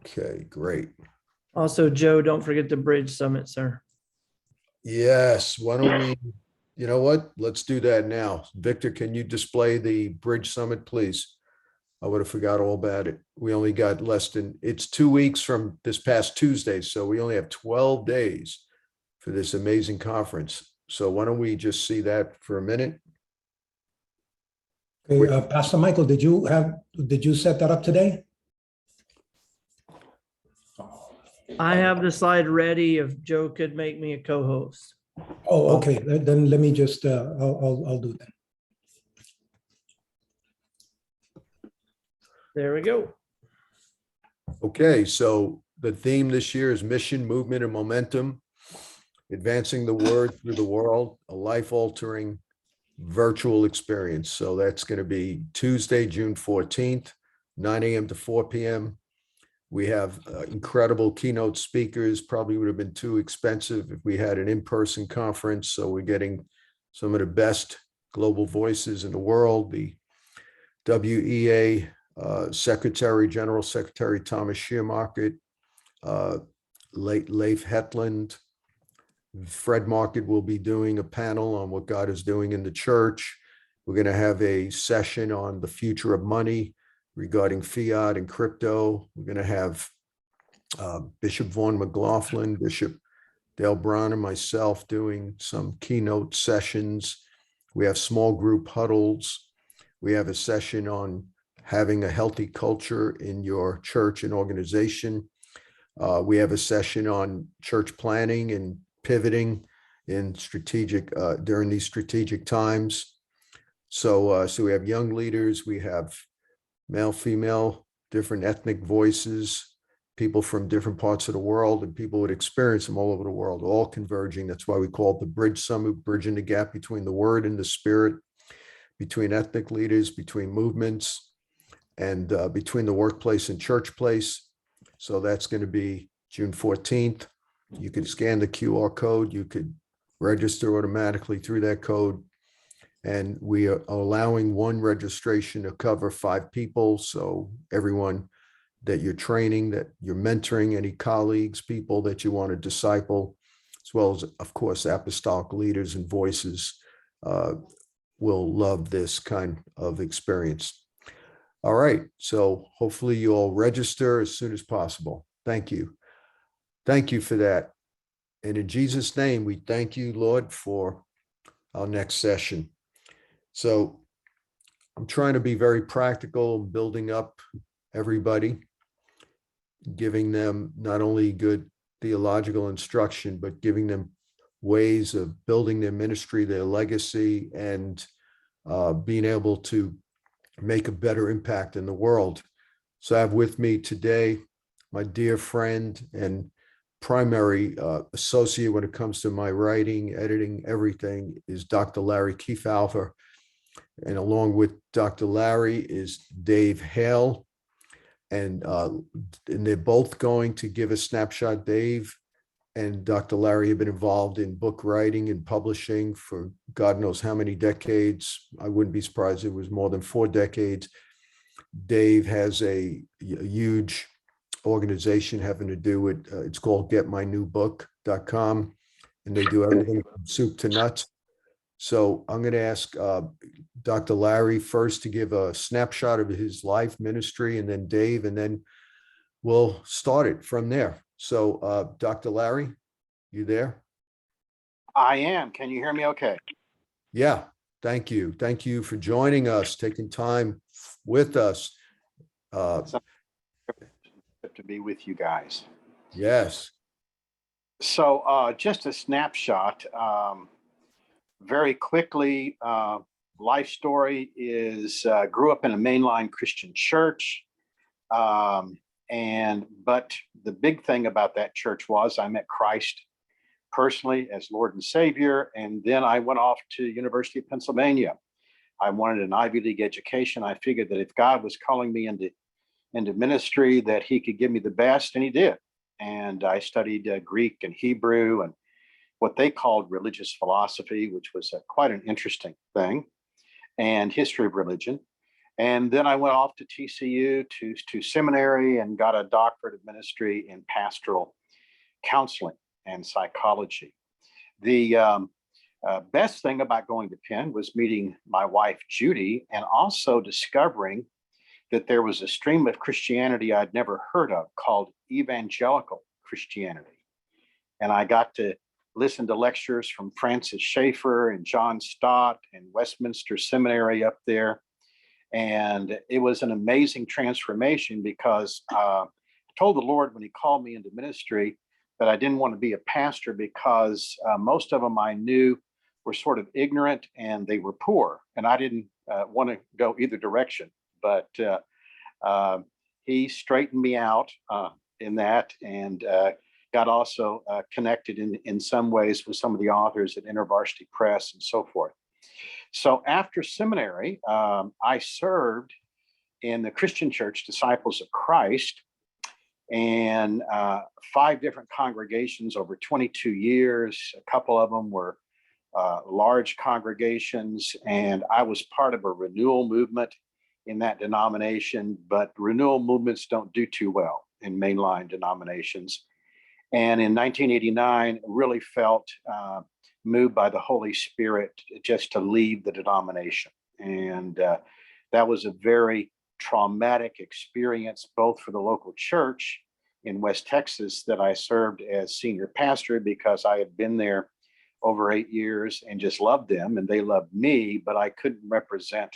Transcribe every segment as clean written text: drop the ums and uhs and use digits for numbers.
Okay, great. Also, Joe, don't forget the Bridge Summit, sir. Yes, why don't we, you know what? Let's do that now. Victor, can you display the Bridge Summit, please? I would have forgot all about it. We only got less than, it's 2 weeks from this past Tuesday, so we only have 12 days for this amazing conference. So why don't we just see that for a minute? Okay, Pastor Michael, did you set that up today? I have the slide ready if Joe could make me a co-host. Oh, okay. Then let me just, I'll do that. There we go. Okay, so the theme this year is mission, movement, and momentum, advancing the word through the world, a life-altering virtual experience. So that's going to be Tuesday, June 14th, 9 a.m. to 4 p.m. We have incredible keynote speakers. Probably would have been too expensive if we had an in-person conference. So we're getting some of the best global voices in the world. The WEA General Secretary Thomas Shearmarket, Leif Hetland, Fred Market will be doing a panel on what God is doing in the church. We're going to have a session on the future of money regarding fiat and crypto. We're going to have Bishop Vaughn McLaughlin, Bishop Dale Brown, and myself doing some keynote sessions. We have small group huddles. We have a session on having a healthy culture in your church and organization. We have a session on church planning and pivoting in during these strategic times. So we have young leaders, we have male, female, different ethnic voices, people from different parts of the world, and people with experience from all over the world, all converging. That's why we call it the Bridge Summit, bridging the gap between the word and the spirit, between ethnic leaders, between movements, and between the workplace and church place. So that's going to be June 14th. You could scan the QR code. You could register automatically through that code. And we are allowing one registration to cover 5 people. So everyone that you're training, that you're mentoring, any colleagues, people that you want to disciple, as well as, of course, apostolic leaders and voices will love this kind of experience. All right. So hopefully you all register as soon as possible. Thank you. Thank you for that. And in Jesus' name, we thank you, Lord, for our next session. So I'm trying to be very practical, building up everybody, giving them not only good theological instruction, but giving them ways of building their ministry, their legacy, and being able to make a better impact in the world. So I have with me today my dear friend and primary associate when it comes to my writing, editing, everything is Dr. Larry Kefauver. And along with Dr. Larry is Dave Hale. And they're both going to give a snapshot. Dave and Dr. Larry have been involved in book writing and publishing for God knows how many decades. I wouldn't be surprised if it was more than 4 decades. Dave has a huge organization having to do with, it's called getmynewbook.com, and they do everything from soup to nuts. So I'm going to ask Dr. Larry first to give a snapshot of his life ministry, and then Dave, and then we'll start it from there. So Dr. Larry, you there? I am. Can you hear me okay? Yeah. Thank you. Thank you for joining us, taking time with us. It's to be with you guys. Yes. So just a snapshot. Very quickly, life story is grew up in a mainline Christian church. But the big thing about that church was I met Christ personally as Lord and Savior. And then I went off to University of Pennsylvania. I wanted an Ivy League education. I figured that if God was calling me into ministry, that he could give me the best, and he did. And I studied Greek and Hebrew and what they called religious philosophy, which was quite an interesting thing, and history of religion. And then I went off to TCU to seminary and got a doctorate of ministry in pastoral counseling and psychology. The best thing about going to Penn was meeting my wife, Judy, and also discovering that there was a stream of Christianity I'd never heard of called evangelical Christianity. And I got to listen to lectures from Francis Schaeffer and John Stott and Westminster Seminary up there. And it was an amazing transformation because I told the Lord when he called me into ministry that I didn't want to be a pastor because most of them I knew were sort of ignorant and they were poor. And I didn't want to go either direction. But he straightened me out in that and got also connected in some ways with some of the authors at InterVarsity Press and so forth. So after seminary, I served in the Christian Church Disciples of Christ and 5 different congregations over 22 years. A couple of them were large congregations, and I was part of a renewal movement in that denomination, but renewal movements don't do too well in mainline denominations. And in 1989, really felt moved by the Holy Spirit just to leave the denomination. And that was a very traumatic experience, both for the local church in West Texas that I served as senior pastor, because I had been there over 8 years and just loved them and they loved me, but I couldn't represent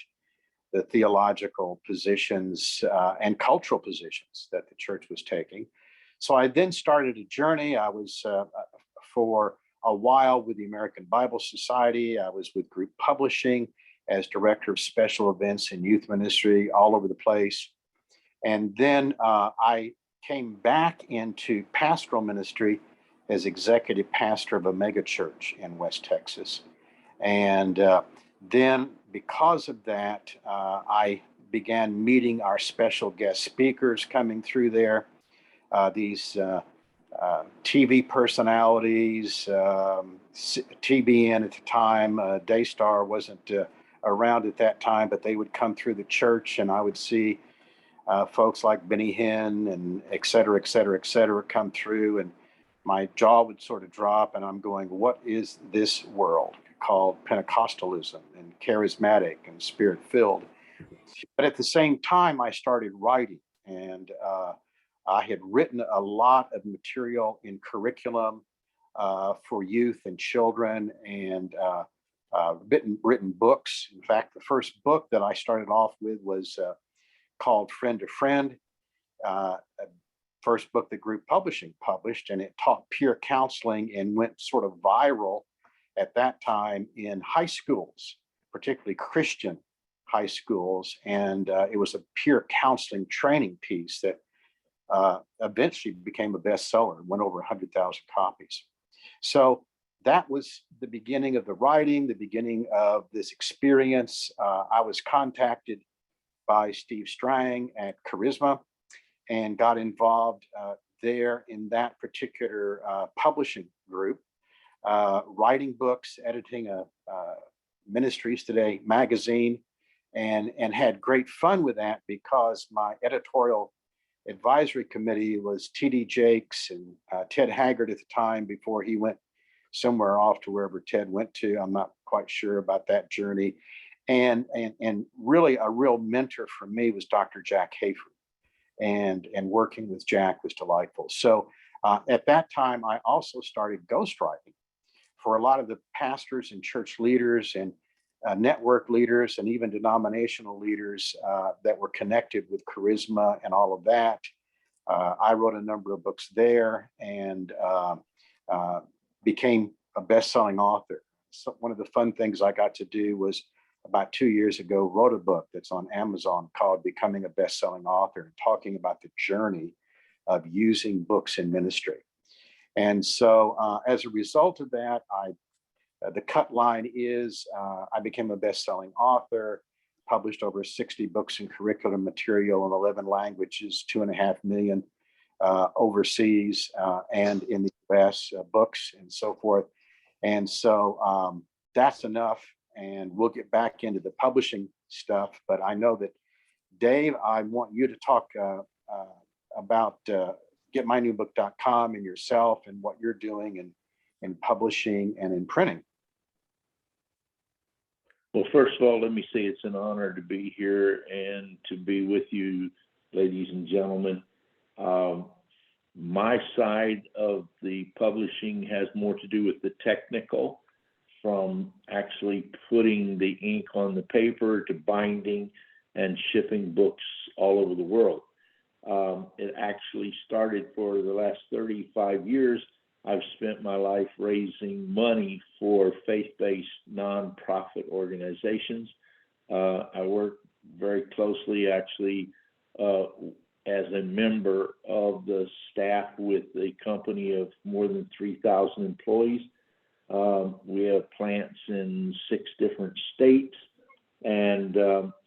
the theological positions and cultural positions that the church was taking. So I then started a journey. I was for a while with the American Bible Society. I was with Group Publishing as director of special events and youth ministry all over the place. And then I came back into pastoral ministry as executive pastor of a mega church in West Texas. And then because of that, I began meeting our special guest speakers coming through there. These TV personalities, TBN at the time, Daystar wasn't around at that time, but they would come through the church and I would see folks like Benny Hinn and et cetera, et cetera, et cetera come through, and my jaw would sort of drop and I'm going, what is this world called Pentecostalism and charismatic and spirit-filled? But at the same time, I started writing, and I had written a lot of material in curriculum for youth and children, and written books. In fact, the first book that I started off with was called Friend to Friend, first book that Group Publishing published, and it taught peer counseling and went sort of viral at that time in high schools, particularly Christian high schools. And it was a peer counseling training piece that eventually became a bestseller, went over 100,000 copies. So that was the beginning of the writing, the beginning of this experience. I was contacted by Steve Strang at Charisma and got involved there in that particular publishing group, writing books, editing a Ministries Today magazine, and had great fun with that because my editorial advisory committee was T.D. Jakes and Ted Haggard at the time, before he went somewhere off to wherever Ted went to. I'm not quite sure about that journey. And really a real mentor for me was Dr. Jack Hayford, and working with Jack was delightful. So at that time, I also started ghostwriting for a lot of the pastors and church leaders and network leaders and even denominational leaders that were connected with Charisma and all of that. I wrote a number of books there and became a best-selling author. So one of the fun things I got to do was, about 2 years ago, wrote a book that's on Amazon called Becoming a Best-Selling Author, talking about the journey of using books in ministry. And so as a result of that, the cut line is I became a best-selling author, published over 60 books and curriculum material in 11 languages, 2.5 million overseas and in the US, books and so forth. And so that's enough. And we'll get back into the publishing stuff. But I know that Dave, I want you to talk about getmynewbook.com and yourself and what you're doing in publishing and in printing. Well, first of all, let me say it's an honor to be here and to be with you, ladies and gentlemen. My side of the publishing has more to do with the technical, from actually putting the ink on the paper to binding and shipping books all over the world. It actually started for the last 35 years. I've spent my life raising money for faith-based nonprofit organizations. I work very closely, actually, as a member of the staff with a company of more than 3,000 employees. We have plants in 6 different states, and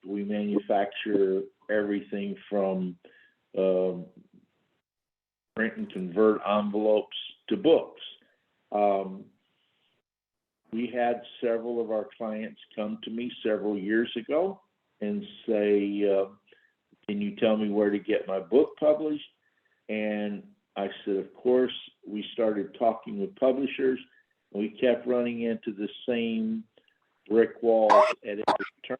we manufacture everything from print and convert envelopes to books. We had several of our clients come to me several years ago and say, can you tell me where to get my book published? And I said, of course. We started talking with publishers, and we kept running into the same brick walls at every turn.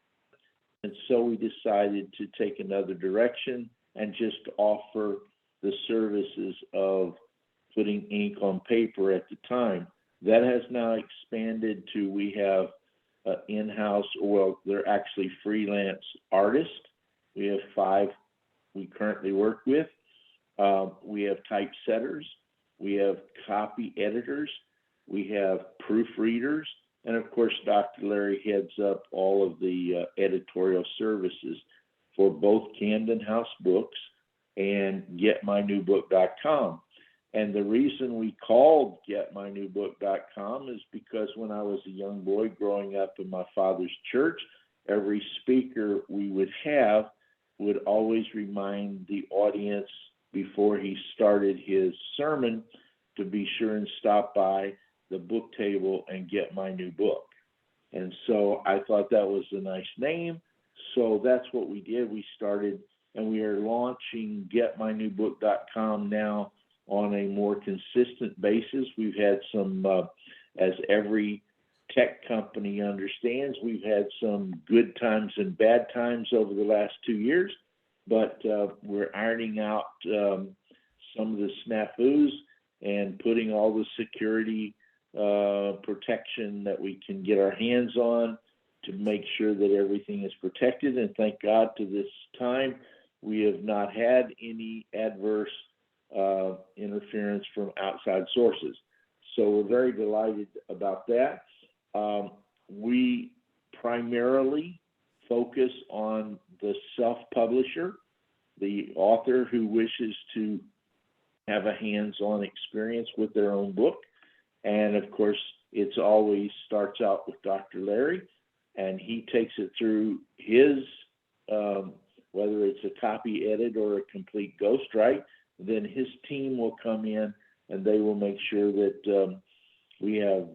And so we decided to take another direction and just offer the services of putting ink on paper at the time. That has now expanded to, we have in-house, well, they're actually freelance artists. We have 5 we currently work with. We have typesetters. We have copy editors. We have proofreaders. And of course, Dr. Larry heads up all of the editorial services for both Camden House Books and getmynewbook.com. And the reason we called getmynewbook.com is because when I was a young boy growing up in my father's church, every speaker we would have would always remind the audience before he started his sermon to be sure and stop by the book table and get my new book. And so I thought that was a nice name. So that's what we did. We started, and we are launching getmynewbook.com now on a more consistent basis. We've had some, as every tech company understands, we've had some good times and bad times over the last 2 years, but we're ironing out some of the snafus and putting all the security protection that we can get our hands on to make sure that everything is protected. And thank God to this time, we have not had any adverse interference from outside sources. So we're very delighted about that. We primarily focus on the self-publisher, the author who wishes to have a hands-on experience with their own book. And of course, it's always starts out with Dr. Larry, and he takes it through his, whether it's a copy edit or a complete ghostwrite, then his team will come in and they will make sure that we have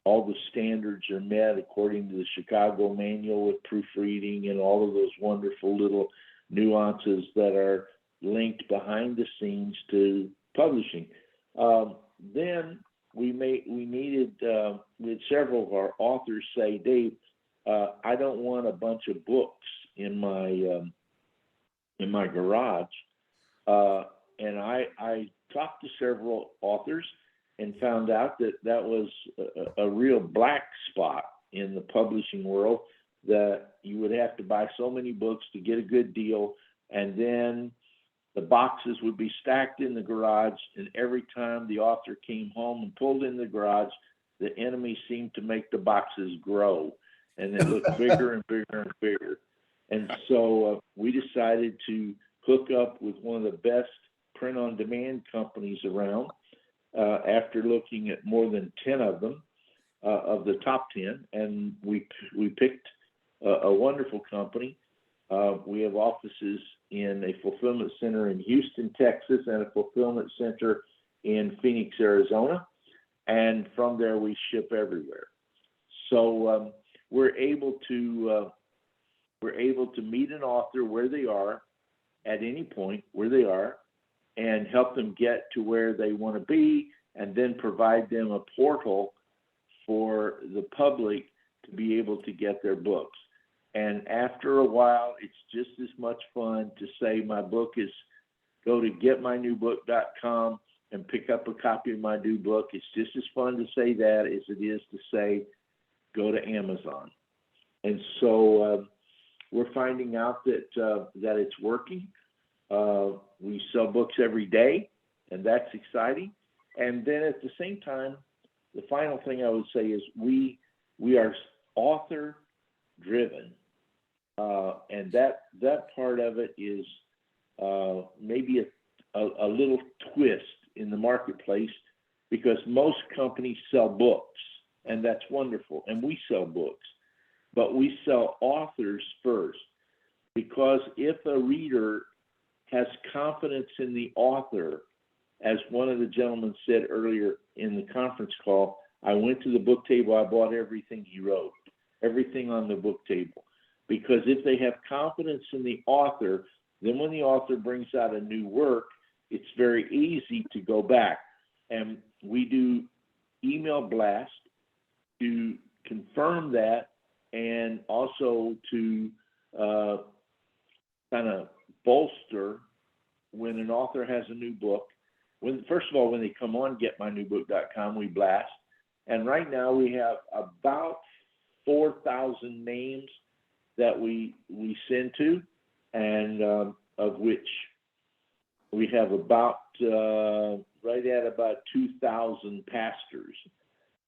all the standards are met according to the Chicago manual with proofreading and all of those wonderful little nuances that are linked behind the scenes to publishing. Then we had several of our authors say, Dave, I don't want a bunch of books in my garage. And I talked to several authors and found out that that was a real black spot in the publishing world, that you would have to buy so many books to get a good deal, and then the boxes would be stacked in the garage, and every time the author came home and pulled in the garage, the enemy seemed to make the boxes grow, and it looked bigger and bigger and bigger. And so we decided to hook up with one of the best print-on-demand companies around. After looking at more than 10 of them, of the top 10, and we picked a wonderful company. We have offices in a fulfillment center in Houston, Texas, and a fulfillment center in Phoenix, Arizona. And from there, we ship everywhere. So we're able to we're able to meet an author where they are at any point where they are and help them get to where they want to be, and then provide them a portal for the public to be able to get their books. And after a while, it's just as much fun to say my book is, go to getmynewbook.com and pick up a copy of my new book. It's just as fun to say that as it is to say, go to Amazon. And so we're finding out that it's working. We sell books every day, and that's exciting. And then at the same time, the final thing I would say is we are author driven. And that part of it is maybe a little twist in the marketplace, because most companies sell books, and that's wonderful. And we sell books, but we sell authors first, because if a reader has confidence in the author, as one of the gentlemen said earlier in the conference call, I went to the book table, I bought everything he wrote, everything on the book table. Because if they have confidence in the author, then when the author brings out a new work, it's very easy to go back. And we do email blast to confirm that, and also to kind of bolster when an author has a new book. First of all, when they come on getmynewbook.com, we blast. And right now we have about 4,000 names that we send to, and of which we have about right at about 2,000 pastors.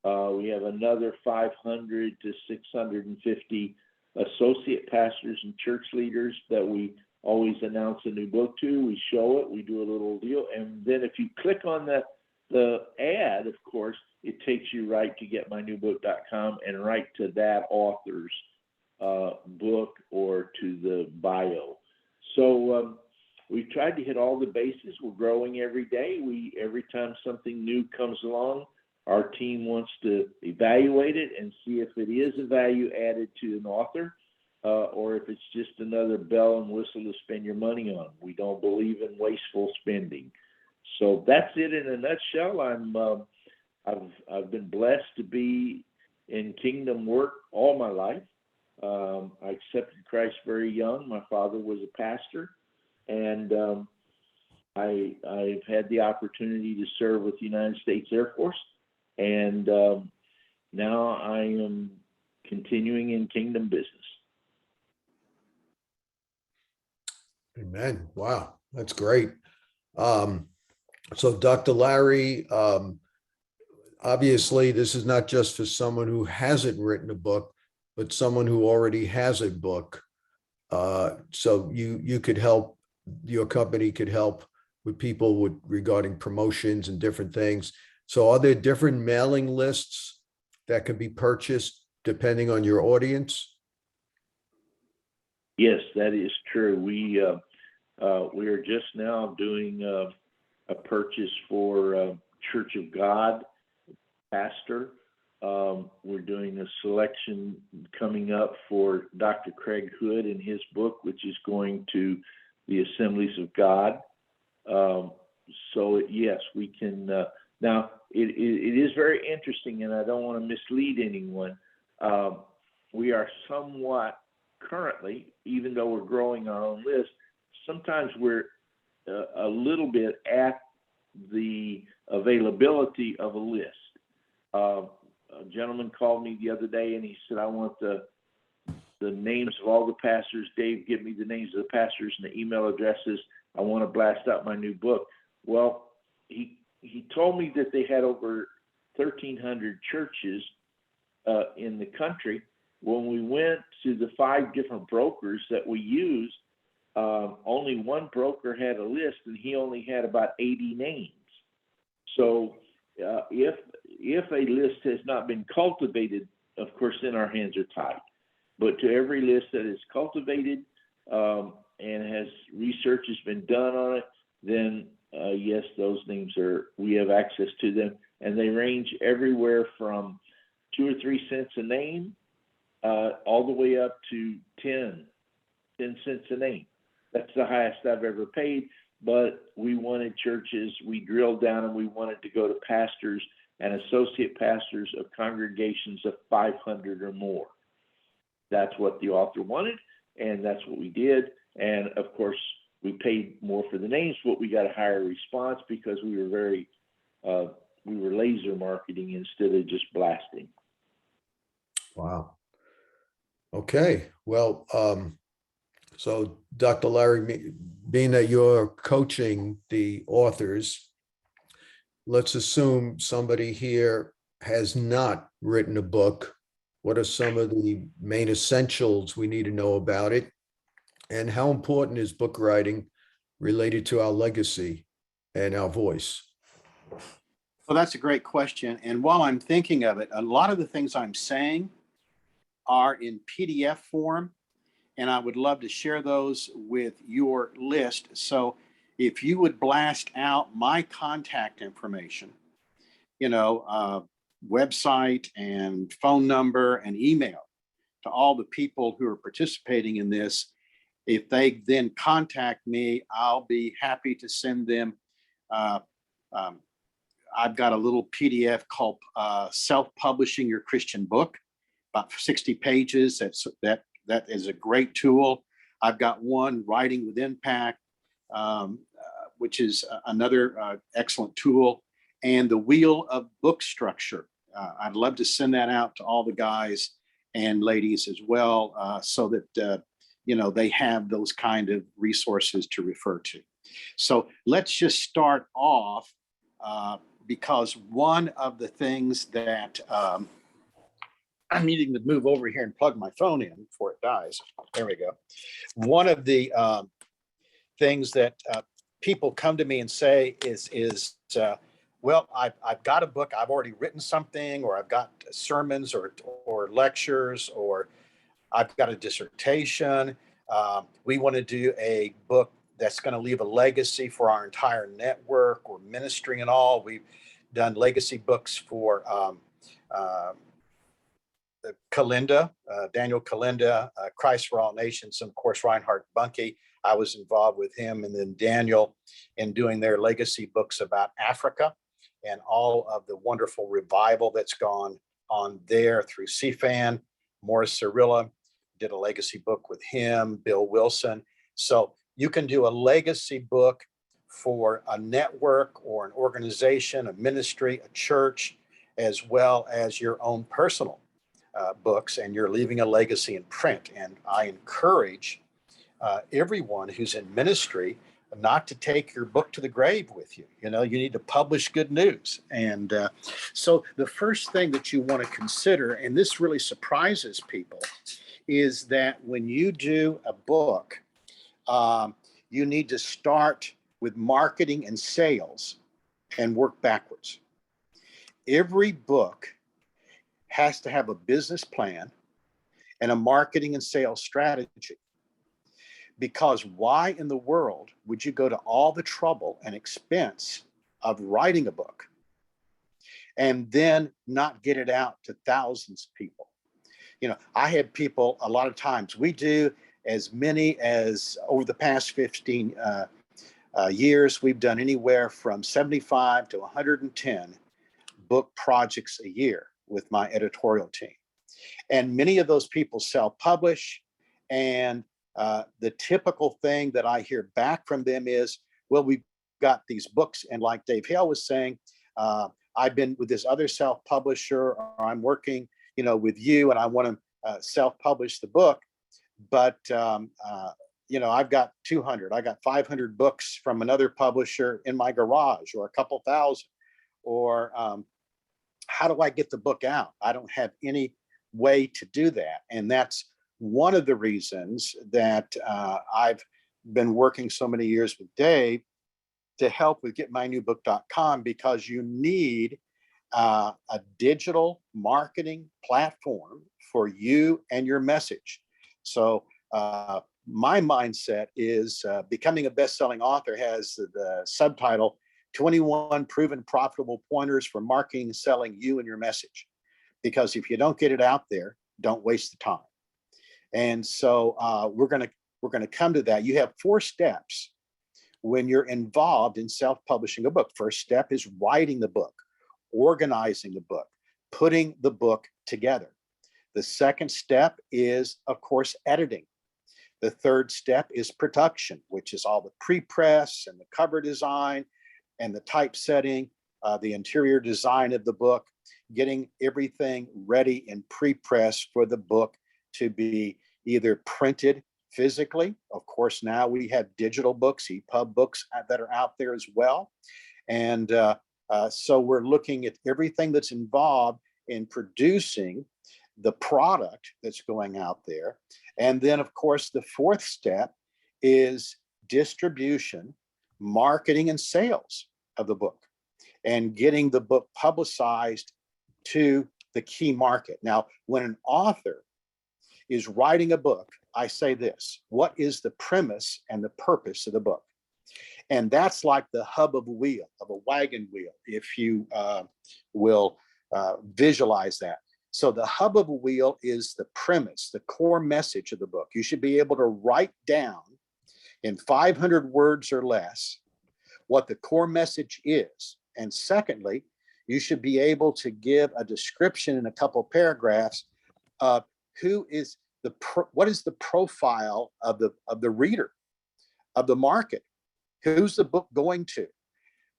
We have another 500 to 650 associate pastors and church leaders that we always announce a new book to. We show it, we do a little deal, and then if you click on the ad, of course, it takes you right to getmynewbook.com and right to that author's book or to the bio. So we've tried to hit all the bases. We're growing every day. Every time something new comes along, our team wants to evaluate it and see if it is a value added to an author, or if it's just another bell and whistle to spend your money on. We don't believe in wasteful spending. So that's it in a nutshell. I've been blessed to be in kingdom work all my life. I accepted Christ very young. My father was a pastor, and I've had the opportunity to serve with the United States Air Force, and now I am continuing in kingdom business. Amen. Wow, that's great. So Dr. Larry, obviously this is not just for someone who hasn't written a book, but someone who already has a book. So you could help, your company could help with people regarding promotions and different things. So are there different mailing lists that can be purchased depending on your audience? Yes, that is true. We are just now doing a purchase for Church of God pastor. We're doing a selection coming up for Dr. Craig Hood and his book, which is going to the Assemblies of God. So yes, we can. Now it is very interesting, and I don't want to mislead anyone. We are somewhat currently, even though we're growing our own list, sometimes we're a little bit at the availability of a list. A gentleman called me the other day and he said, I want the names of all the pastors. Dave, give me the names of the pastors and the email addresses. I want to blast out my new book. Well, he told me that they had over 1,300 churches in the country. When we went to the 5 different brokers that we used, only one broker had a list, and he only had about 80 names. So if a list has not been cultivated, of course, then our hands are tied. But to every list that is cultivated and has research has been done on it, then yes, those names we have access to them, and they range everywhere from 2 or 3 cents a name all the way up to 10 10 cents a name. That's the highest I've ever paid. But we wanted churches, we drilled down and we wanted to go to pastors and associate pastors of congregations of 500 or more. That's what the author wanted, and that's what we did. And of course, we paid more for the names, but we got a higher response because we were laser marketing instead of just blasting. Wow. Okay, well, so Dr. Larry, being that you're coaching the authors, let's assume somebody here has not written a book. What are some of the main essentials we need to know about it? And how important is book writing related to our legacy and our voice? Well, that's a great question. And while I'm thinking of it, a lot of the things I'm saying are in PDF form, and I would love to share those with your list. So if you would blast out my contact information, website and phone number and email to all the people who are participating in this, if they then contact me, I'll be happy to send them. I've got a little PDF called Self-Publishing Your Christian Book, about 60 pages. That is a great tool. I've got one, Writing with Impact, which is another excellent tool, and the Wheel of Book Structure. I'd love to send that out to all the guys and ladies as well, so that they have those kind of resources to refer to. So let's just start off, because one of the things that I'm needing to move over here and plug my phone in before it dies. There we go. One of the things that people come to me and say is well, I've got a book, I've already written something, or I've got sermons or lectures, or I've got a dissertation. We want to do a book that's going to leave a legacy for our entire network or ministry and all. We've done legacy books for Kalinda, Daniel Kalinda, Christ for All Nations, and of course, Reinhard Bunke. I was involved with him and then Daniel in doing their legacy books about Africa and all of the wonderful revival that's gone on there through CFAN. Morris Cirilla did a legacy book with him, Bill Wilson. So you can do a legacy book for a network or an organization, a ministry, a church, as well as your own personal books, and you're leaving a legacy in print. And I encourage everyone who's in ministry not to take your book to the grave with you. You need to publish good news. And so the first thing that you want to consider, and this really surprises people, is that when you do a book, you need to start with marketing and sales and work backwards. Every book has to have a business plan and a marketing and sales strategy. Because why in the world would you go to all the trouble and expense of writing a book and then not get it out to thousands of people? I have people, a lot of times, we do as many as, over the past 15 years, we've done anywhere from 75 to 110 book projects a year with my editorial team. And many of those people self-publish, and the typical thing that I hear back from them is, well, we've got these books, and like Dave Hale was saying, I've been with this other self-publisher, or I'm working, with you, and I want to self-publish the book, but I've got 200, I got 500 books from another publisher in my garage, or a couple thousand, or how do I get the book out? I don't have any way to do that. And that's one of the reasons that I've been working so many years with Dave to help with getmynewbook.com, because you need a digital marketing platform for you and your message. So my mindset is becoming a best-selling author has the subtitle 21 Proven Profitable Pointers for Marketing and Selling You and Your Message. Because if you don't get it out there, don't waste the time. And so we're going we're going to come to that. You have 4 steps when you're involved in self-publishing a book. First step is writing the book, organizing the book, putting the book together. The second step is, of course, editing. The third step is production, which is all the pre-press and the cover design and the typesetting, the interior design of the book, getting everything ready and pre-press for the book to be either printed physically. Of course, now we have digital books, EPUB books that are out there as well. And so we're looking at everything that's involved in producing the product that's going out there. And then, of course, the fourth step is distribution, marketing, and sales of the book, and getting the book publicized to the key market. Now, when an author is writing a book, I say this: what is the premise and the purpose of the book? And that's like the hub of a wheel, of a wagon wheel, if you will visualize that. So the hub of a wheel is the premise, the core message of the book. You should be able to write down in 500 words or less what the core message is. And secondly, you should be able to give a description in a couple of paragraphs of what is the profile of the reader, of the market. Who's the book going to?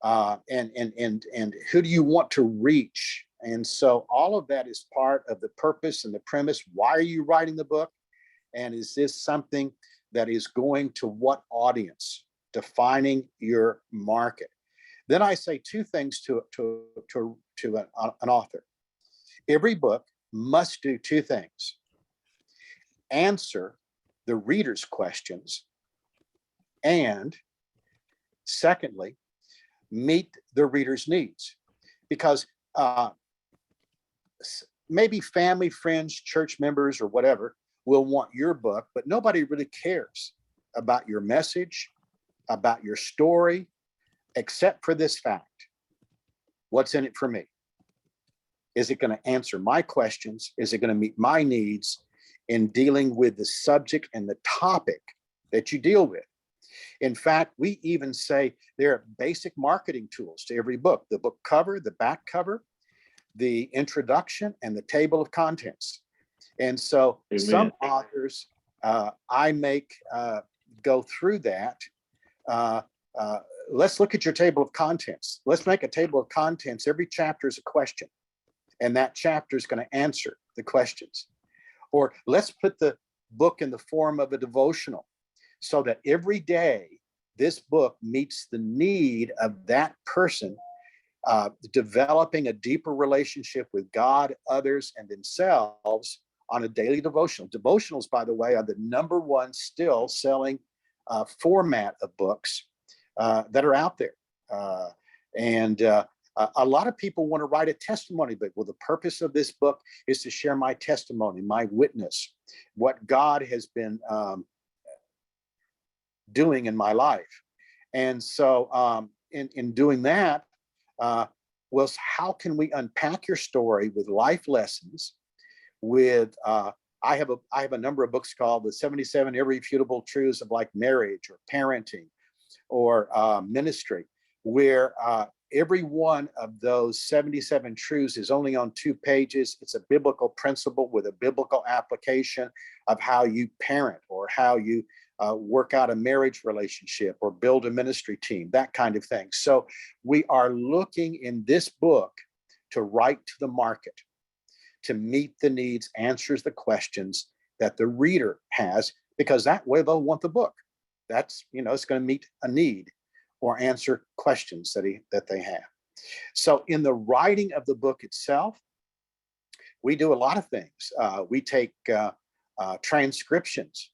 And who do you want to reach? And so all of that is part of the purpose and the premise. Why are you writing the book? And is this something that is going to what audience? Defining your market. Then I say 2 things to an author. Every book must do 2 things: answer the reader's questions, and secondly, meet the reader's needs. Because maybe family, friends, church members, or whatever will want your book, but nobody really cares about your message, about your story, except for this fact: what's in it for me? Is it going to answer my questions? Is it going to meet my needs in dealing with the subject and the topic that you deal with? In fact, we even say there are basic marketing tools to every book: the book cover, the back cover, the introduction, and the table of contents. And so Amen. Some authors I make go through that. Let's look at your table of contents. Let's make a table of contents. Every chapter is a question, and that chapter is going to answer the questions. Or let's put the book in the form of a devotional, so that every day this book meets the need of that person developing a deeper relationship with God, others, and themselves on a daily devotional. Devotionals, by the way, are the #1 still selling format of books that are out there. A lot of people want to write a testimony book. Well, the purpose of this book is to share my testimony, my witness, what God has been doing in my life. And so in doing that, well, how can we unpack your story with life lessons? With I have a number of books called the 77 Irrefutable Truths of like marriage or parenting or ministry, where every one of those 77 truths is only on 2 pages. It's a biblical principle with a biblical application of how you parent, or how you work out a marriage relationship, or build a ministry team, that kind of thing. So we are looking in this book to write to the market, to meet the needs, answers the questions that the reader has, because that way they'll want the book. That's, it's going to meet a need or answer questions that they have. So in the writing of the book itself, we do a lot of things. We take transcriptions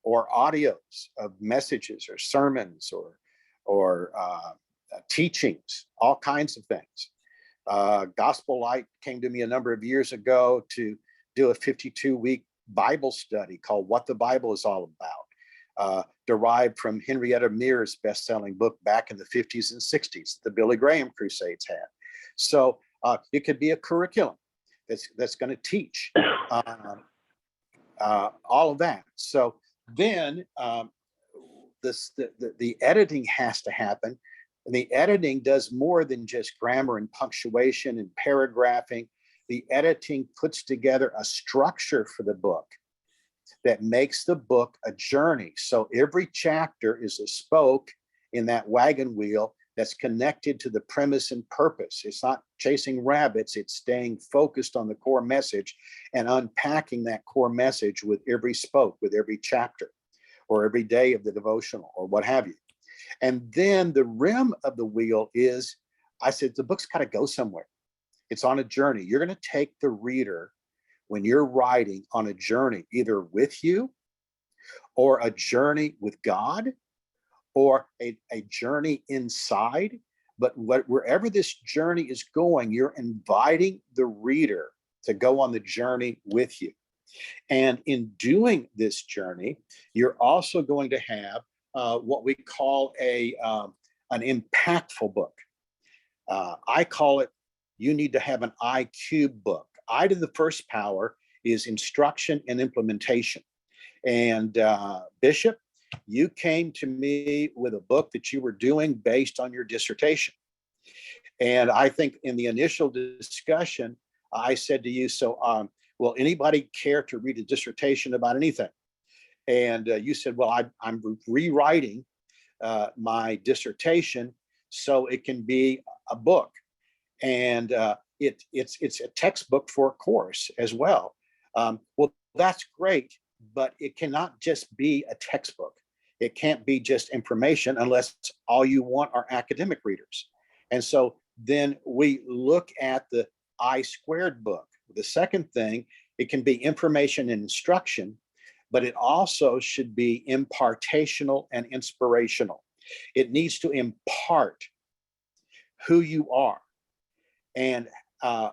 or audios of messages or sermons or teachings, all kinds of things. Gospel Light came to me a number of years ago to do a 52-week Bible study called What the Bible is All About, derived from Henrietta Mears' best-selling book back in the 50s and 60s, the Billy Graham Crusades had. So it could be a curriculum that's going to teach all of that. So Then the editing has to happen. And the editing does more than just grammar and punctuation and paragraphing. The editing puts together a structure for the book that makes the book a journey. So every chapter is a spoke in that wagon wheel that's connected to the premise and purpose. It's not chasing rabbits, it's staying focused on the core message and unpacking that core message with every spoke, with every chapter, or every day of the devotional, or what have you. And then the rim of the wheel is, I said, the book's got to go somewhere. It's on a journey. You're going to take the reader when you're writing on a journey, either with you or a journey with God or a journey inside. But wherever this journey is going, you're inviting the reader to go on the journey with you. And in doing this journey, you're also going to have what we call an impactful book. I call it, you need to have an IQ book. I to the first power is instruction and implementation. And Bishop, you came to me with a book that you were doing based on your dissertation. And I think in the initial discussion, I said to you, so will anybody care to read a dissertation about anything? And you said, well, I'm rewriting my dissertation so it can be a book. And it's a textbook for a course as well. Well, that's great, but it cannot just be a textbook. It can't be just information unless all you want are academic readers. And so then we look at the I² book. The second thing, it can be information and instruction, but it also should be impartational and inspirational. It needs to impart who you are and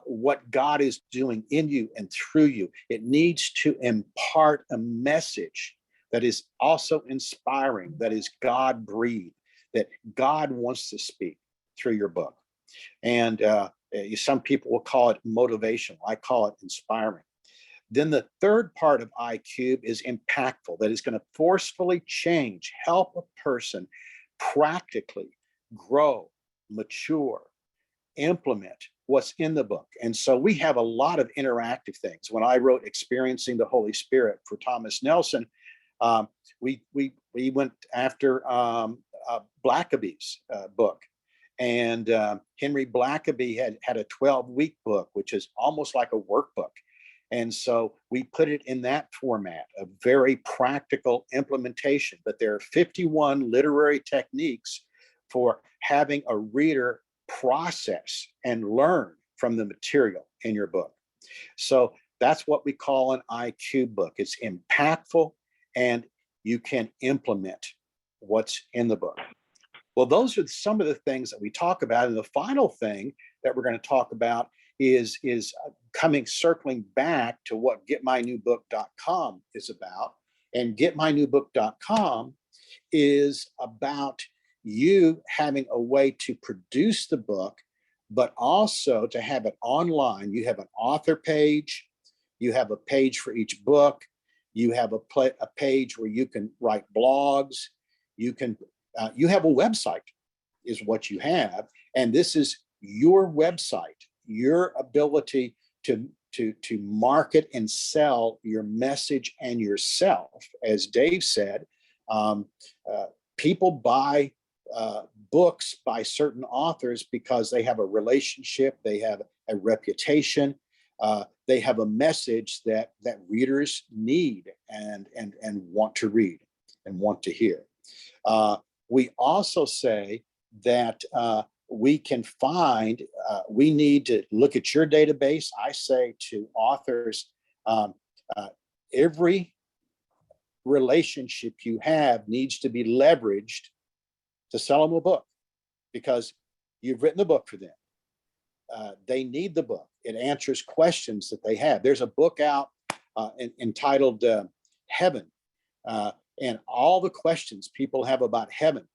what God is doing in you and through you. It needs to impart a message that is also inspiring, that is God-breathed, that God wants to speak through your book. And some people will call it motivational. I call it inspiring. Then the third part of IQ is impactful, that is going to forcefully change, help a person practically grow, mature, implement what's in the book. And so we have a lot of interactive things. When I wrote Experiencing the Holy Spirit for Thomas Nelson, we went after Blackaby's book. And Henry Blackaby had a 12-week book, which is almost like a workbook. And so we put it in that format, a very practical implementation. But there are 51 literary techniques for having a reader process and learn from the material in your book. So that's what we call an IQ book. It's impactful and you can implement what's in the book. Well, those are some of the things that we talk about. And the final thing that we're going to talk about is circling back to what getmynewbook.com is about. And getmynewbook.com is about you having a way to produce the book, but also to have it online. You have an author page, you have a page for each book, you have a page where you can write blogs, you have a website is what you have. And this is your website, your ability to market and sell your message and yourself. As Dave said, people buy books by certain authors because they have a relationship, they have a reputation, they have a message that readers need and want to read and want to hear. We also say that we can find, we need to look at your database. I say to authors, every relationship you have needs to be leveraged to sell them a book, because you've written a book for them. They need the book. It answers questions that they have. There's a book out entitled Heaven, and all the questions people have about heaven.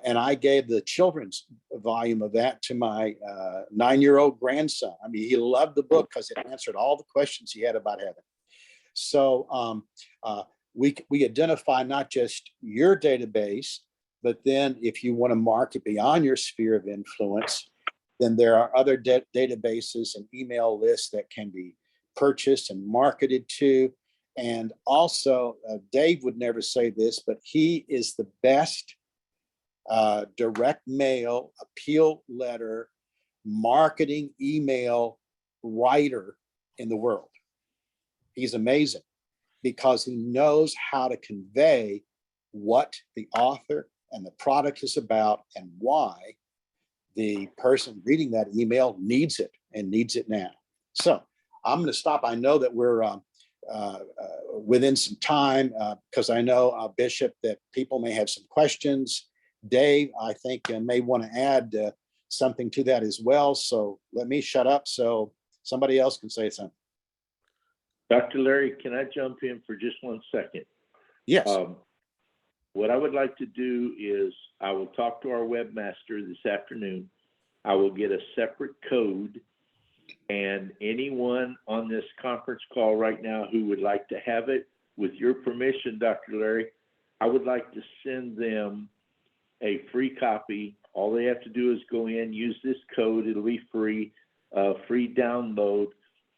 And I gave the children's volume of that to my 9-year-old grandson. I mean, he loved the book because it answered all the questions he had about heaven. So we identify not just your database, but then if you want to market beyond your sphere of influence, then there are other databases and email lists that can be purchased and marketed to. And also, Dave would never say this, but he is the best direct mail, appeal letter, marketing email writer in the world. He's amazing because he knows how to convey what the author and the product is about and why the person reading that email needs it and needs it now. So I'm going to stop. I know that we're within some time because I know, Bishop, that people may have some questions. Dave, I think, may want to add something to that as well. So let me shut up so somebody else can say something. Dr. Larry, can I jump in for just 1 second? Yes. What I would like to do is I will talk to our webmaster this afternoon. I will get a separate code, and anyone on this conference call right now who would like to have it, with your permission, Dr. Larry, I would like to send them a free copy. All they have to do is go in, use this code. It'll be free, free download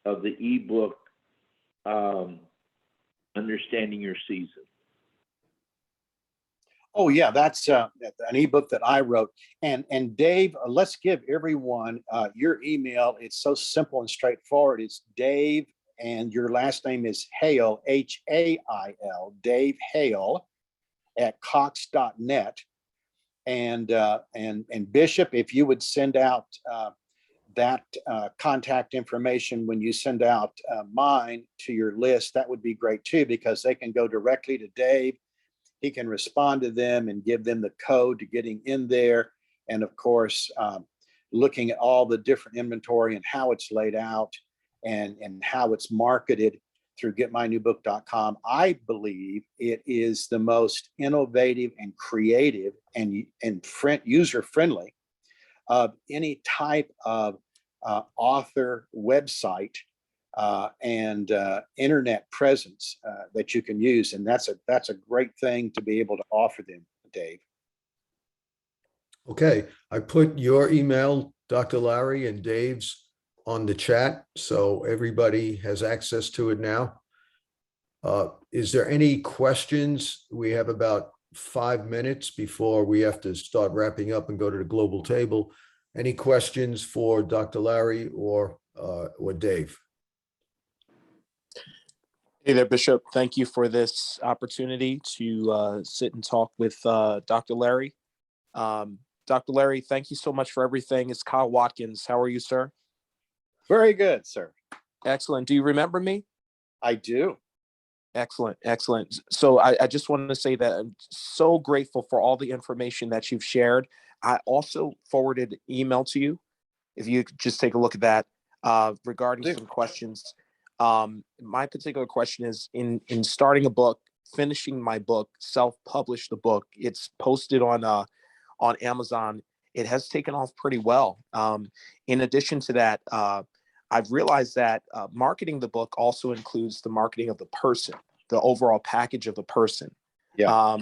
of the ebook, Understanding Your Season. Oh yeah, that's an ebook that I wrote. And Dave, let's give everyone your email. It's so simple and straightforward. It's Dave, and your last name is Hale, H-A-I-L, Dave Hale at cox.net. And Bishop, if you would send out that contact information when you send out mine to your list, that would be great too, because they can go directly to Dave. He can respond to them and give them the code to getting in there. And of course, looking at all the different inventory and how it's laid out and how it's marketed through getmynewbook.com. I believe it is the most innovative and creative and user-friendly of any type of author website and internet presence that you can use. And that's a great thing to be able to offer them, Dave. Okay, I put your email, Dr. Larry, and Dave's on the chat, so everybody has access to it now. Is there any questions? We have about 5 minutes before we have to start wrapping up and go to the global table. Any questions for Dr. Larry or Dave? Hey there, Bishop. Thank you for this opportunity to sit and talk with Dr. Larry. Dr. Larry, thank you so much for everything. It's Kyle Watkins. How are you, sir? Very good, sir. Excellent. Do you remember me? I do. Excellent. Excellent. So I just wanted to say that I'm so grateful for all the information that you've shared. I also forwarded an email to you. If you could just take a look at that regarding some questions. My particular question is in starting a book, finishing my book, self-published the book. It's posted on Amazon. It has taken off pretty well. In addition to that, I've realized that marketing the book also includes the marketing of the person, the overall package of the person. Yeah.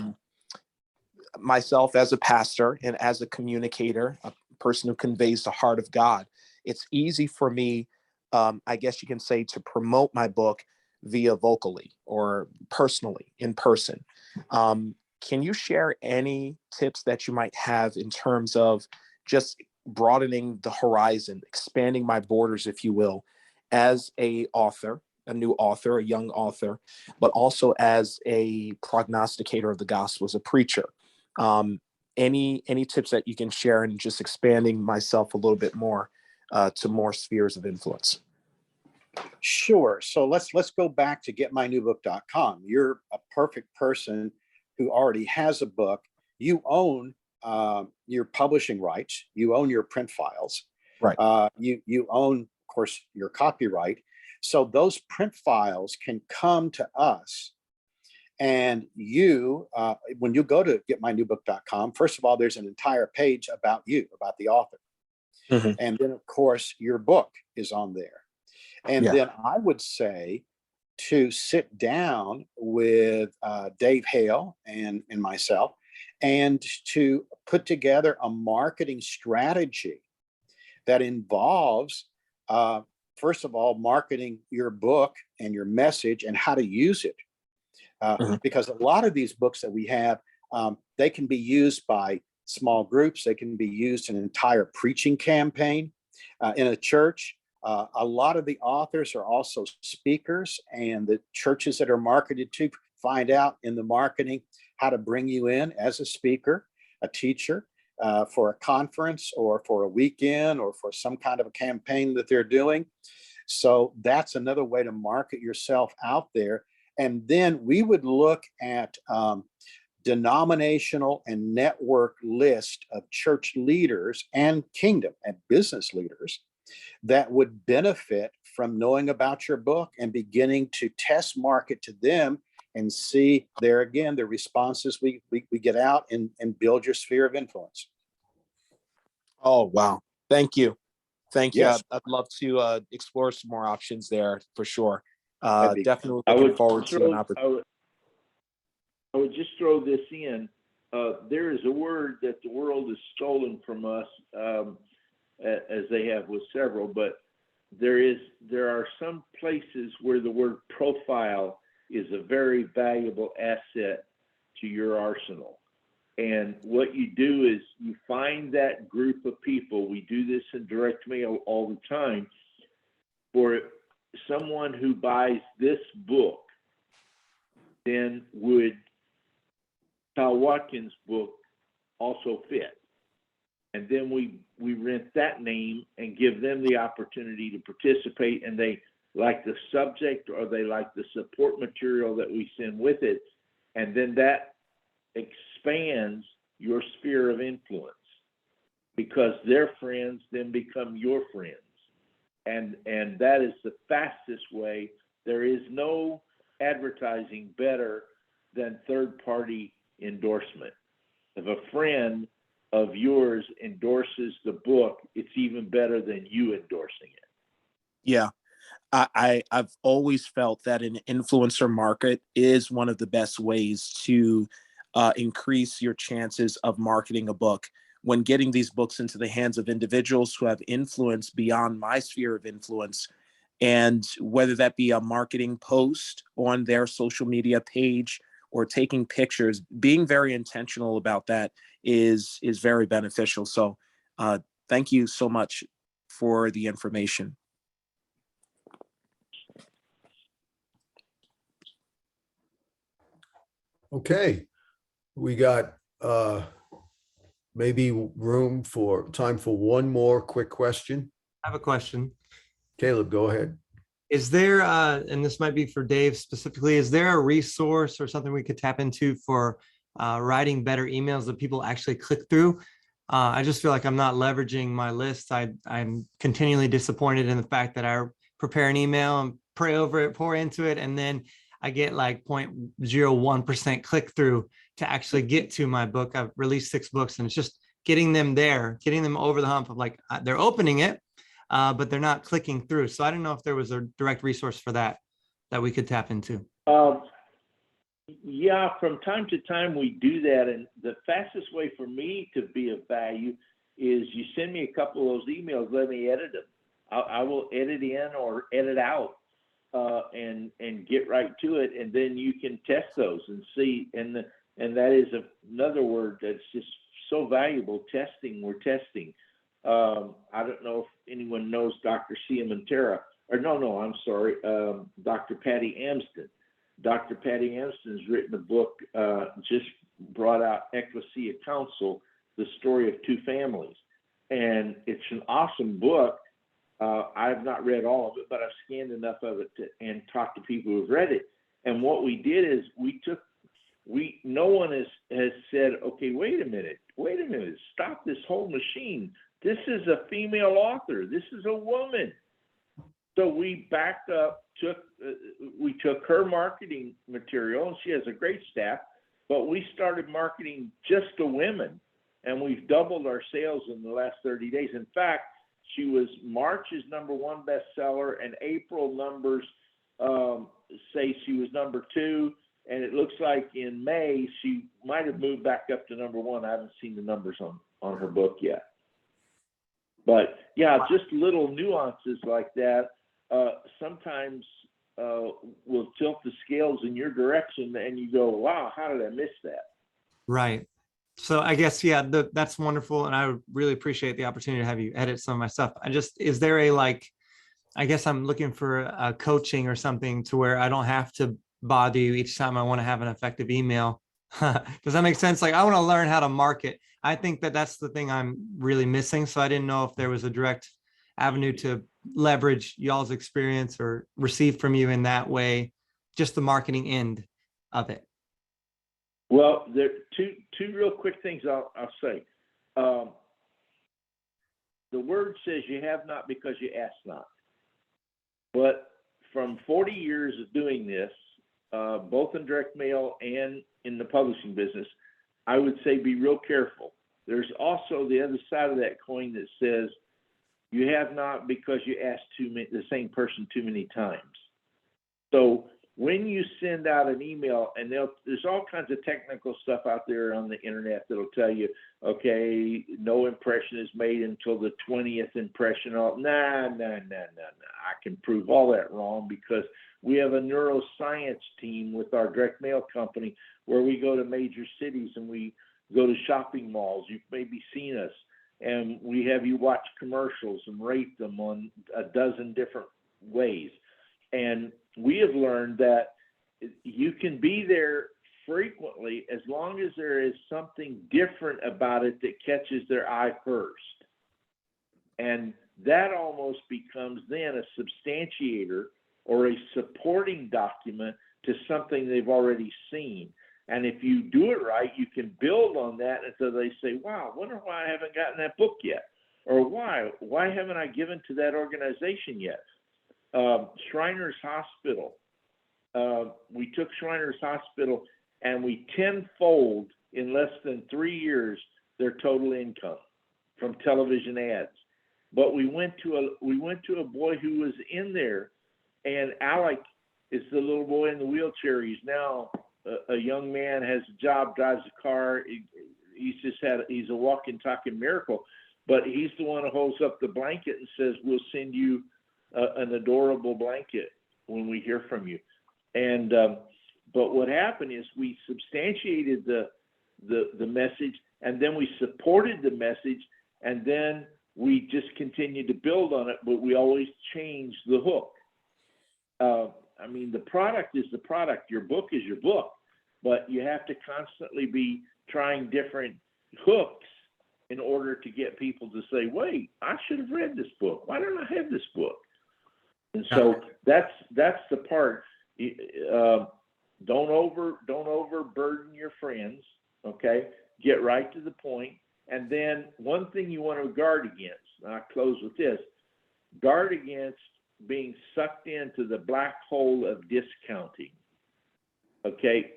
Myself as a pastor and as a communicator, a person who conveys the heart of God, it's easy for me, I guess you can say, to promote my book via vocally or personally in person. Can you share any tips that you might have in terms of just broadening the horizon, expanding my borders, if you will, as a author, a new author, a young author, but also as a prognosticator of the gospel, as a preacher? Any tips that you can share in just expanding myself a little bit more to more spheres of influence? Sure. So let's go back to getmynewbook.com. You're a perfect person who already has a book. You own your publishing rights. You own your print files. Right. You own, of course, your copyright. So those print files can come to us. And you, when you go to getmynewbook.com, first of all, there's an entire page about you, about the author. Mm-hmm. And then, of course, your book is on there. And then I would say to sit down with Dave Hale and myself and to put together a marketing strategy that involves, first of all, marketing your book and your message and how to use it. Because a lot of these books that we have, they can be used by small groups. They can be used in an entire preaching campaign in a church. A lot of the authors are also speakers, and the churches that are marketed to find out in the marketing how to bring you in as a speaker, a teacher, for a conference or for a weekend or for some kind of a campaign that they're doing. So that's another way to market yourself out there. And then we would look at denominational and network list of church leaders and kingdom and business leaders that would benefit from knowing about your book and beginning to test market to them and see there again the responses we get out and build your sphere of influence. Oh, wow. Thank you. Yes. I'd love to explore some more options there for sure. That'd be Definitely I looking would forward to an opportunity. I would just throw this in. There is a word that the world has stolen from us, as they have with several, but there are some places where the word profile is a very valuable asset to your arsenal. And what you do is you find that group of people. We do this in direct mail all the time. For someone who buys this book, then would Kyle Watkins' book also fit? And then we rent that name and give them the opportunity to participate, and they like the subject or they like the support material that we send with it. And then that expands your sphere of influence because their friends then become your friends. And that is the fastest way. There is no advertising better than third-party endorsement. If a friend of yours endorses the book, it's even better than you endorsing it. Yeah. I've always felt that an influencer market is one of the best ways to increase your chances of marketing a book. When getting these books into the hands of individuals who have influence beyond my sphere of influence, and whether that be a marketing post on their social media page or taking pictures, being very intentional about that is very beneficial. So thank you so much for the information. Okay, we got maybe time for one more quick question. I have a question. Caleb, go ahead. Is there, and this might be for Dave specifically, is there a resource or something we could tap into for writing better emails that people actually click through? I just feel like I'm not leveraging my list. I'm continually disappointed in the fact that I prepare an email and pray over it, pour into it, and then I get like 0.01% click through to actually get to my book. I've released 6 books, and it's just getting them there, getting them over the hump of like, they're opening it, but they're not clicking through. So I don't know if there was a direct resource for that we could tap into. Yeah, from time to time we do that. And the fastest way for me to be of value is you send me a couple of those emails, let me edit them. I will edit in or edit out and get right to it. And then you can test those and see. And that is another word that's just so valuable, testing. We're testing. I don't know if anyone knows Dr. Sia Montera, or I'm sorry, Dr. Patty Amsden. Dr. Patty Amsden's written a book, just brought out Ecclesia Council, The Story of Two Families. And it's an awesome book. I've not read all of it, but I've scanned enough of it and talked to people who've read it. And what we did is no one has said, okay, wait a minute, stop this whole machine. This is a female author. This is a woman. So we backed up, we took her marketing material, and she has a great staff, but we started marketing just to women, and we've doubled our sales in the last 30 days. In fact, she was March's #1 bestseller, and April numbers say she was number 2, and it looks like in May she might have moved back up to number 1. I haven't seen the numbers on her book yet. But yeah, just little nuances like that sometimes will tilt the scales in your direction, and you go, wow, how did I miss that? Right. So I guess, yeah, that's wonderful. And I would really appreciate the opportunity to have you edit some of my stuff. Is there a, like, I guess I'm looking for a coaching or something to where I don't have to bother you each time I want to have an effective email. Does that make sense? Like, I want to learn how to market. I think that's the thing I'm really missing. So I didn't know if there was a direct avenue to leverage y'all's experience or receive from you in that way, just the marketing end of it. Well, there two real quick things I'll say. The word says you have not because you ask not. But from 40 years of doing this, both in direct mail and in the publishing business, I would say be real careful. There's also the other side of that coin that says you have not because you asked the same person too many times. So when you send out an email, and there's all kinds of technical stuff out there on the internet that'll tell you, okay, no impression is made until the 20th impression. Nah. I can prove all that wrong because we have a neuroscience team with our direct mail company where we go to major cities and we go to shopping malls. You've maybe seen us, and we have you watch commercials and rate them on a dozen different ways. And we have learned that you can be there frequently as long as there is something different about it that catches their eye first. And that almost becomes then a substantiator or a supporting document to something they've already seen. And if you do it right, you can build on that until they say, wow, I wonder why I haven't gotten that book yet. Or why haven't I given to that organization yet? Shriners Hospital. We took Shriners Hospital and we tenfold in less than 3 years their total income from television ads. But we went to a boy who was in there, and Alec is the little boy in the wheelchair. He's now a young man, has a job, drives a car. He's a walking, talking miracle. But he's the one who holds up the blanket and says, we'll send you an adorable blanket when we hear from you. And but what happened is we substantiated the message, and then we supported the message, and then we just continued to build on it, but we always changed the hook. I mean, the product is the product, your book is your book, but you have to constantly be trying different hooks in order to get people to say, wait, I should have read this book. Why don't I have this book? And so that's the part. Don't overburden your friends, okay? Get right to the point. And then one thing you want to guard against, and I'll close with this, guard against being sucked into the black hole of discounting, okay?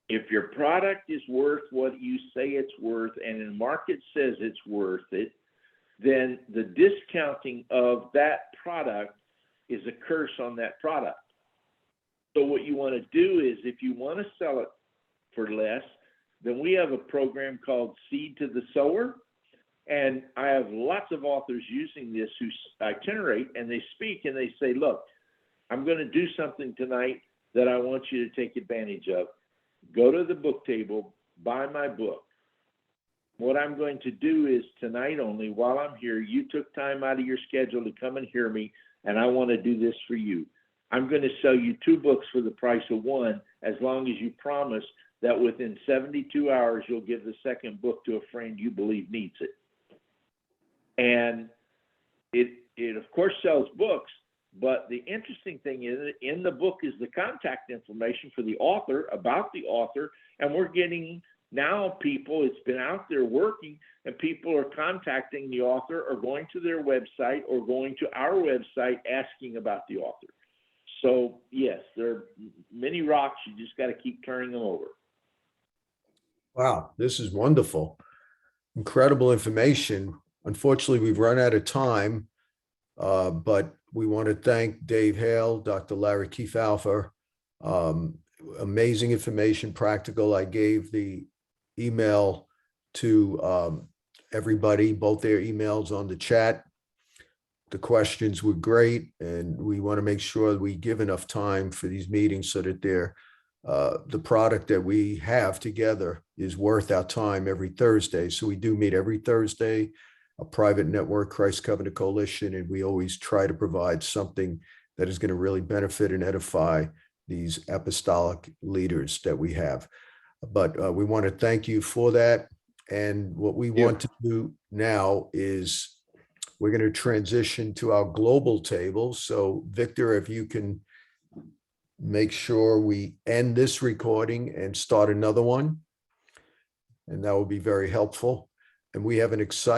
If your product is worth what you say it's worth and the market says it's worth it, then the discounting of that product is a curse on that product. So what you want to do is, if you want to sell it for less, then we have a program called Seed to the Sower. And I have lots of authors using this who itinerate, and they speak and they say, look, I'm going to do something tonight that I want you to take advantage of. Go to the book table, buy my book. What I'm going to do is tonight only, while I'm here, you took time out of your schedule to come and hear me, and I want to do this for you. I'm going to sell you 2 books for the price of 1, as long as you promise that within 72 hours, you'll give the second book to a friend you believe needs it. And it of course sells books, but the interesting thing is in the book is the contact information for the author, about the author, and we're getting now people, it's been out there working, and people are contacting the author or going to their website or going to our website asking about the author. So yes, there are many rocks, you just got to keep turning them over. Wow, this is wonderful. Incredible information. Unfortunately, we've run out of time. But we want to thank Dave Hale, Dr. Larry Kefauver. Amazing information, practical. I gave the email to everybody, both their emails on the chat. The questions were great, and we want to make sure we give enough time for these meetings so that they're the product that we have together is worth our time every Thursday. So we do meet every Thursday, a private network, Christ Covenant Coalition, and we always try to provide something that is going to really benefit and edify these apostolic leaders that we have. But we want to thank you for that. And what we want to do now is we're going to transition to our global table. So Victor, if you can make sure we end this recording and start another one, and that will be very helpful. And we have an exciting